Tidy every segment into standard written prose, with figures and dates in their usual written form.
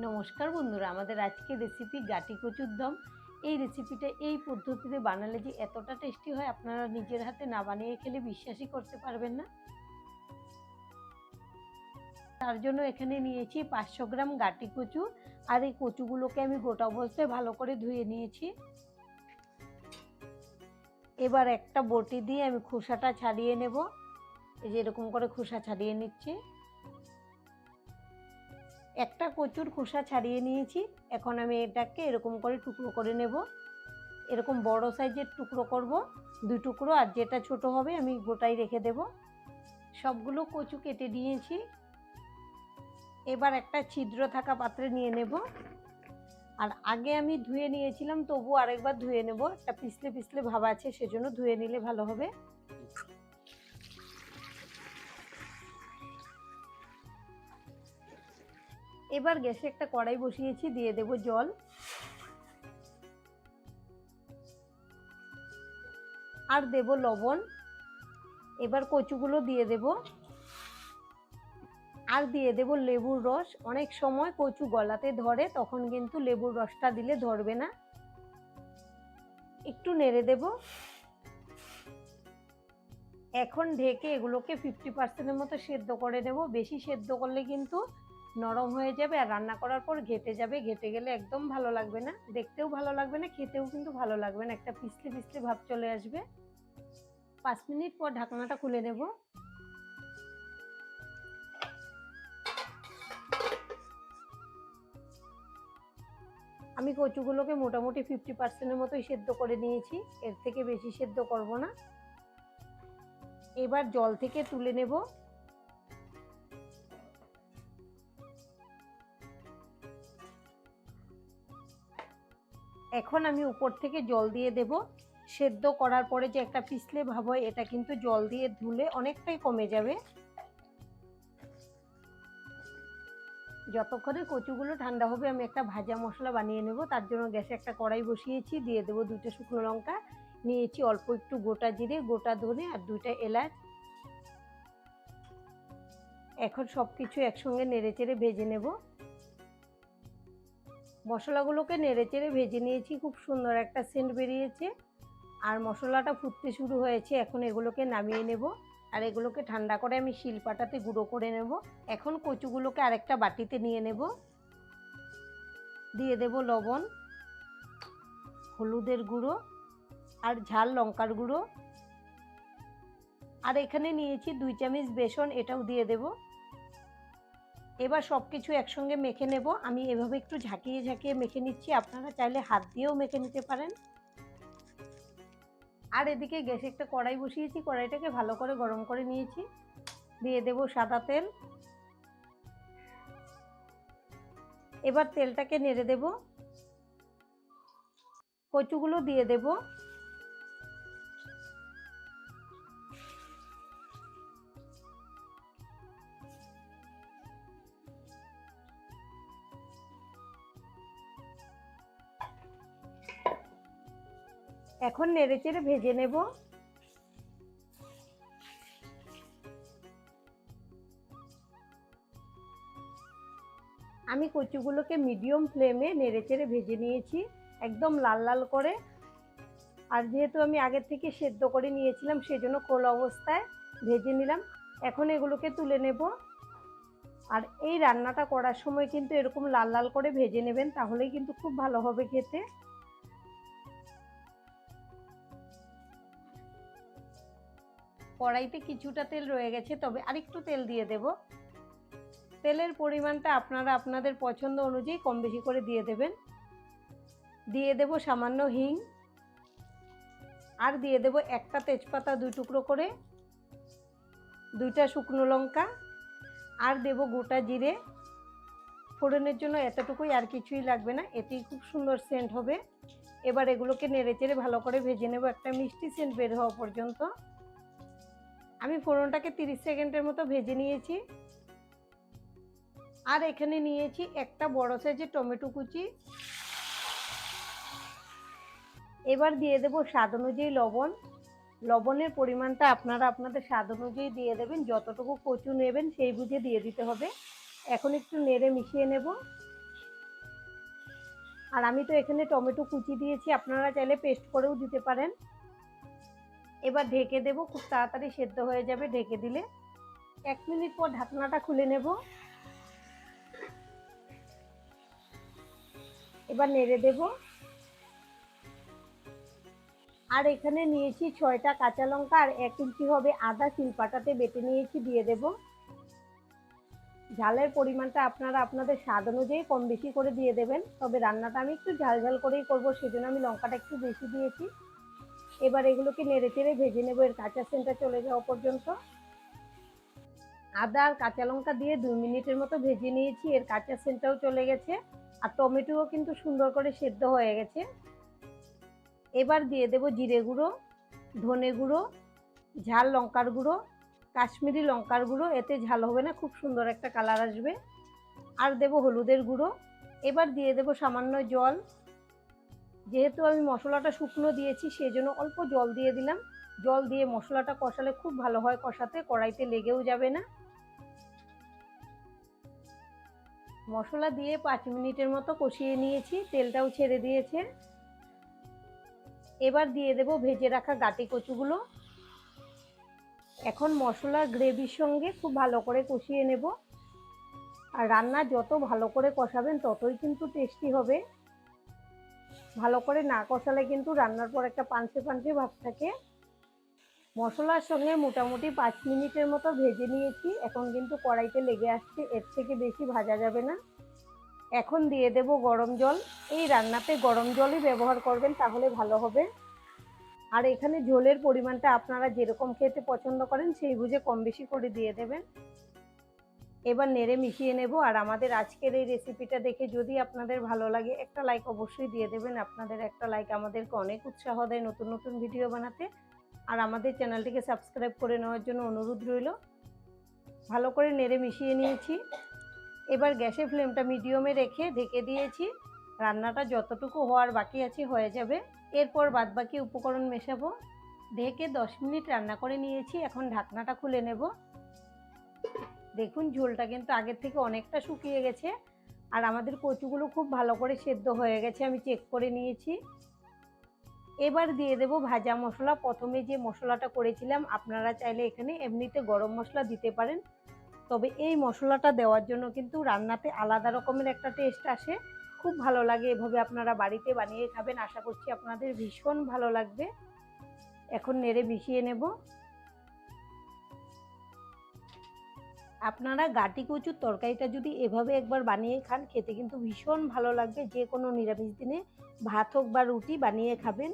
নমস্কার বন্ধুরা, আমাদের আজকের রেসিপি গাটি কচুর দম। এই রেসিপিটা এই পদ্ধতিতে বানালে যে এতটা টেস্টি হয়, আপনারা নিজের হাতে না বানিয়ে খেলে বিশ্বাসই করতে পারবেন না। তার জন্য এখানে নিয়েছি 500 গ্রাম গাটি কচু, আর এই কচুগুলোকে আমি গোটা অবস্থায় ভালো করে ধুয়ে নিয়েছি। এবার একটা বটি দিয়ে আমি খোসাটা ছাড়িয়ে নেব। এই যে এরকম করে খোসা ছাড়িয়ে নিচ্ছি। একটা কচুর খোসা ছাড়িয়ে নিয়েছি। এখন আমি এটাকে এরকম করে টুকরো করে নেব। এরকম বড় সাইজের টুকরো করব, 2 টুকরো, আর যেটা ছোট হবে আমি গোটাই রেখে দেব। সবগুলো কচু কেটে নিয়েছি। এবার একটা ছিদ্র থাকা পাত্রে নিয়ে নেব। আর আগে আমি ধুয়ে নিয়েছিলাম, তবু আরেকবার ধুয়ে নেব। একটা পিছলে পিছলে ভাব আছে, সেজন্য ধুয়ে নিলে ভালো হবে। এবার গ্যাসে একটা কড়াই বসিয়েছি, দিয়ে দেব জল। আর দেব লবণ। এবার কচুগুলো দিয়ে দেব, আর দিয়ে দেব লেবুর রস। অনেক সময় কচু গলাতে ধরে, তখন কিন্তু লেবুর রসটা দিলে ধরবে না। একটু নেড়ে দেব। এখন ঢেকে এগুলোকে 50% মতো সেদ্ধ করে নেব। বেশি সেদ্ধ করলে কিন্তু নরম হয়ে যাবে, আর রান্না করার পর ঘেটে যাবে। ঘেটে গেলে একদম ভালো লাগবে না, দেখতেও ভালো লাগবে না, খেতেও কিন্তু ভালো লাগবে না। একটা পিছলে পিছলে ভাব চলে আসবে। 5 মিনিট পর ঢাকনাটা খুলে নেব। আমি কচুগুলোকে মোটামুটি 50% মতোই সেদ্ধ করে নিয়েছি, এর থেকে বেশি সেদ্ধ করব না। এবার জল থেকে তুলে নেব। এখন আমি উপর থেকে জল দিয়ে দেব। সেদ্ধ করার পরে যে একটা পিছলে ভাব হয়, এটা কিন্তু জল দিয়ে ধুলে অনেকটাই কমে যাবে। যতক্ষণে কচুগুলো ঠান্ডা হবে আমি একটা ভাজা মশলা বানিয়ে নেব। তার জন্য গ্যাসে একটা কড়াই বসিয়েছি, দিয়ে দেবো 2টা শুকনো লঙ্কা, নিয়েছি অল্প একটু গোটা জিরে, গোটা ধনে, আর 2টা এলাচ। এখন সব কিছু একসঙ্গে নেড়েচেড়ে ভেজে নেব। মশলাগুলোকে নেড়েচেড়ে ভেজে নিয়েছি, খুব সুন্দর একটা সেন্ট বেরিয়েছে, আর মশলাটা ফুটতে শুরু হয়েছে। এখন এগুলোকে নামিয়ে নেব, আর এগুলোকে ঠান্ডা করে আমি শিলপাটাতে গুঁড়ো করে নেব। এখন কচুগুলোকে আরেকটা বাটিতে নিয়ে নেব। দিয়ে দেব লবণ, হলুদের গুঁড়ো, আর ঝাল লঙ্কার গুঁড়ো। আর এখানে নিয়েছি 2 চামচ বেসন, এটাও দিয়ে দেব। এবার সব কিছু একসঙ্গে মেখে নেব। আমি এভাবে একটু ঝাঁকিয়ে ঝাঁকিয়ে মেখে নিচ্ছি, আপনারা চাইলে হাত দিয়েও মেখে নিতে পারেন। আর এদিকে গ্যাসে একটা কড়াই বসিয়েছি, কড়াইটাকে ভালো করে গরম করে নিয়েছি। দিয়ে দেব সাদা তেল। এবার তেলটাকে নেড়ে দেব। কচুগুলো দিয়ে দেব। এখন নেড়েচেড়ে ভেজে নেব। আমি কচুগুলোকে মিডিয়াম ফ্লেমে নেড়েচেড়ে ভেজে নিয়েছি, একদম লাল লাল করে। আর যেহেতু আমি আগের থেকে সেদ্ধ করে নিয়েছিলাম, সেজন্য খোলা অবস্থায় ভেজে নিলাম। এখন এগুলোকে তুলে নেব। আর এই রান্নাটা করার সময় কিন্তু এরকম লাল লাল করে ভেজে নেবেন, তাহলেই কিন্তু খুব ভালো হবে খেতে। কড়াইতে কিছুটা তেল রয়ে গেছে, তবে আরেকটু তেল দিয়ে দেব। তেলের পরিমাণটা আপনারা আপনাদের পছন্দ অনুযায়ী কম বেশি করে দিয়ে দেবেন। দিয়ে দেব সামান্য হিং, আর দিয়ে দেব একটা তেজপাতা 2 টুকরো করে, 2টা শুকনো লঙ্কা, আর দেব গোটা জিরে। ফোড়নের জন্য এতটুকুই, আর কিছুই লাগবে না, এতেই খুব সুন্দর সেন্ট হবে। এবার এগুলোকে নেড়েচেড়ে ভালো করে ভেজে নেব একটা মিষ্টি সেন্ট বের হওয়া পর্যন্ত। আমি ফোড়নটাকে 30 সেকেন্ডের মতো ভেজে নিয়েছি। আর এখানে নিয়েছি একটা বড় সাইজের টমেটো কুচি। এবার দিয়ে দেব স্বাদ অনুযায়ী লবণ। লবণের পরিমাণটা আপনারা আপনাদের স্বাদ অনুযায়ী দিয়ে দেবেন, যতটুকু কচু নেবেন সেই বুঝে দিয়ে দিতে হবে। এখন একটু নেড়ে মিশিয়ে নেব। আর আমি তো এখানে টমেটো কুচি দিয়েছি, আপনারা চাইলে পেস্ট করেও দিতে পারেন। এবার ঢেকে দেব, খুব তাড়াতাড়ি সেদ্ধ হয়ে যাবে ঢেকে দিলে। 1 মিনিট পর ঢাকনাটা খুলে নেব। এবার নেড়ে দেব। আর এখানে নিয়েছি 6টা কাঁচা লঙ্কা আর 1 ইঞ্চি হবে আদা শিলপাটাতে বেটে নিয়েছি, দিয়ে দেব। ঝালের পরিমাণটা আপনারা আপনাদের স্বাদ অনুযায়ী কম বেশি করে দিয়ে দেবেন, তবে রান্নাটা আমি একটু ঝাল ঝাল করেই করবো, সেজন্য আমি লঙ্কাটা একটু বেশি দিয়েছি। এবার এগুলোকে নেড়ে চেড়ে ভেজে নেব এর কাঁচা সেন্টটা চলে যাওয়া পর্যন্ত। আদা আর কাঁচা লঙ্কা দিয়ে 2 মিনিটের মতো ভেজে নিয়েছি, এর কাঁচা সেন্টটাও চলে গেছে আর টমেটোও কিন্তু সুন্দর করে সেদ্ধ হয়ে গেছে। এবার দিয়ে দেব জিরে গুঁড়ো, ধনে গুঁড়ো, ঝাল লঙ্কার গুঁড়ো, কাশ্মীরি লঙ্কার গুঁড়ো, এতে ঝাল হবে না, খুব সুন্দর একটা কালার আসবে। আর দেব হলুদের গুঁড়ো। এবার দিয়ে দেব সামান্য জল। যেহেতু আমি মশলাটা শুকনো দিয়েছি সেই জন্য অল্প জল দিয়ে দিলাম। জল দিয়ে মশলাটা কষালে খুব ভালো হয় কষাতে, কড়াইতে লেগেও যাবে না। মশলা দিয়ে 5 মিনিটের মতো কষিয়ে নিয়েছি, তেলটাও ছেড়ে দিয়েছে। এবার দিয়ে দেব ভেজে রাখা গাটি কচুগুলো। এখন মশলার গ্রেভির সঙ্গে খুব ভালো করে কষিয়ে নেব। আর রান্না যত ভালো করে কষাবেন ততই কিন্তু টেস্টি হবে। ভালো করে না কষালে কিন্তু রান্নার পর একটা পাঞ্চে পাঞ্চে ভাব থাকে। মশলার সঙ্গে মোটামুটি 5 মিনিটের মতো ভেজে নিয়েছি, এখন কিন্তু কড়াইতে লেগে আসছে, এর থেকে বেশি ভাজা যাবে না। এখন দিয়ে দেব গরম জল। এই রান্নাতে গরম জলই ব্যবহার করবেন, তাহলে ভালো হবে। আর এখানে ঝোলের পরিমাণটা আপনারা যেরকম খেতে পছন্দ করেন সেই বুঝে কম বেশি করে দিয়ে দেবেন। এবার নেড়ে মিশিয়ে নেব। আর আমাদের আজকের এই রেসিপিটা দেখে যদি আপনাদের ভালো লাগে একটা লাইক অবশ্যই দিয়ে দেবেন। আপনাদের একটা লাইক আমাদেরকে অনেক উৎসাহ দেয় নতুন নতুন ভিডিও বানাতে। আর আমাদের চ্যানেলটিকে সাবস্ক্রাইব করে নেওয়ার জন্য অনুরোধ রইল। ভালো করে নেড়ে মিশিয়ে নিয়েছি। এবার গ্যাসের ফ্লেমটা মিডিয়ামে রেখে ঢেকে দিয়েছি। রান্নাটা যতটুকু হওয়ার বাকি আছে হয়ে যাবে। এরপর বাদবাকি উপকরণ মেশাবো। ঢেকে 10 মিনিট রান্না করে নিয়েছি, এখন ঢাকনাটা খুলে নেব। দেখুন ঝোলটা কিন্তু আগের থেকে অনেকটা শুকিয়ে গেছে আর আমাদের কচুগুলো খুব ভালো করে সেদ্ধ হয়ে গেছে, আমি চেক করে নিয়েছি। এবার দিয়ে দেব ভাজা মশলা। প্রথমে যে মশলাটা করেছিলাম, আপনারা চাইলে এখানে এমনিতে গরম মশলা দিতে পারেন, তবে এই মশলাটা দেওয়ার জন্য কিন্তু রান্নাতে আলাদা রকমের একটা টেস্ট আসে, খুব ভালো লাগে। এভাবে আপনারা বাড়িতে বানিয়ে খাবেন, আশা করছি আপনাদের ভীষণ ভালো লাগবে। এখন নেড়ে মিশিয়ে নেব। আপনারা গাটি কচুর তরকারিটা যদি এভাবে একবার বানিয়ে খান, খেতে কিন্তু ভীষণ ভালো লাগবে। যে কোনো নিরামিষ দিনে ভাত হোক বা রুটি বানিয়ে খাবেন।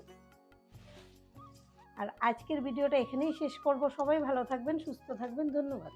আর আজকের ভিডিওটা এখানেই শেষ করব। সবাই ভালো থাকবেন, সুস্থ থাকবেন, ধন্যবাদ।